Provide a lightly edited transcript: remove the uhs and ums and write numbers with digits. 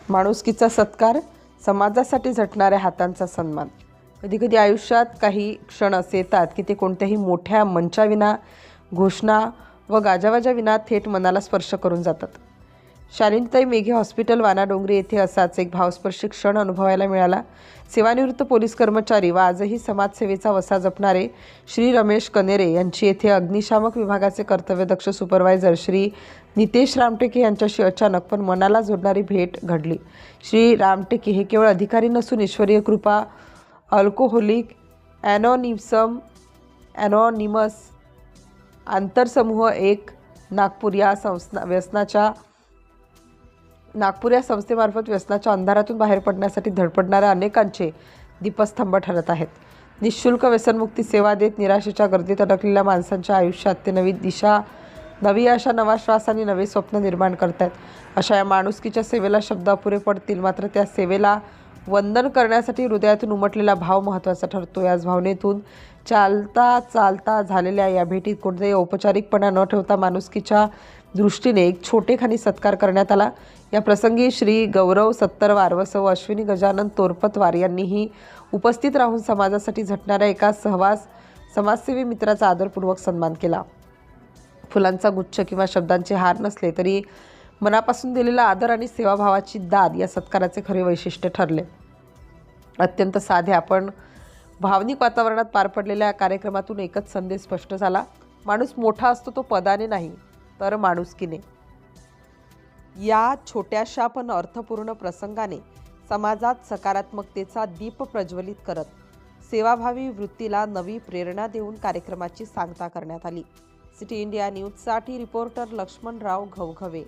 माणुसकीचा सत्कार, समाजासाठी झटणाऱ्या हातांचा सन्मान. कधीकधी आयुष्यात काही क्षण असे येतात की ते कोणत्याही मोठ्या मंचाविना, घोषणा व गाजावाजाविना थेट मनाला स्पर्श करून जातात. शालिनीताई मेघे हॉस्पिटल, वानाडोंगरी येथे असाच एक भावस्पर्शी क्षण अनुभवायला मिळाला. सेवानिवृत्त पोलीस कर्मचारी व आजही समाजसेवेचा वसा जपणारे श्री रमेश कनेरे यांची येथे अग्निशामक विभागाचे कर्तव्यदक्ष सुपरवायझर श्री नितेश रामटेके यांच्याशी अचानक पण मनाला जोडणारी भेट घडली. श्री रामटेके हे केवळ अधिकारी नसून ईश्वरीय कृपा, अल्कोहोलिक ॲनॉनिमस आंतरसमूह एक नागपूर या संस्थेमार्फत व्यसनाच्या अंधारातून बाहेर पडण्यासाठी धडपडणाऱ्या अनेकांचे दीपस्तंभ ठरत आहेत. निःशुल्क व्यसनमुक्ती सेवा देत निराशेच्या गर्दीत अडकलेल्या माणसांच्या आयुष्यात ते नवी दिशा, नवी आशा, नवा श्वास आणि नवे स्वप्न निर्माण करतात. अशा या माणुसकीच्या सेवेला शब्द अपुरे पडतील, मात्र त्या सेवेला वंदन करण्यासाठी हृदयातून उमटलेला भाव महत्त्वाचा ठरतो. याच भावनेतून चालता झालेल्या या भेटीत कोणताही औपचारिकपणा न ठेवता माणुसकीच्या दृष्टीने एक छोटेखानी सत्कार करण्यात आला. या प्रसंगी श्री गौरव सत्तरवार व सौ अश्विनी गजानन तोरपतवार यांनीही उपस्थित राहून समाजासाठी झटणाऱ्या एका समाजसेवी मित्राचा आदरपूर्वक सन्मान केला. फुलांचा गुच्छ किंवा शब्दांचे हार नसले तरी मनापासून दिलेला आदर आणि सेवाभावाची दाद या सत्काराचे खरे वैशिष्ट्य ठरले. अत्यंत साध्या पण भावनिक वातावरणात पार पडलेल्या कार्यक्रमातून एकच संदेश स्पष्ट झाला: माणूस मोठा असतो तो पदाने नाही तर माणुसकीने. या छोट्याशा पण अर्थपूर्ण प्रसंगाने समाजात सकारात्मकतेचा दीप प्रज्वलित करत सेवाभावी वृत्तीला नवी प्रेरणा देऊन कार्यक्रमाची सांगता करण्यात आली. सिटी इंडिया न्यूजसाठी रिपोर्टर लक्ष्मणराव घवघवे.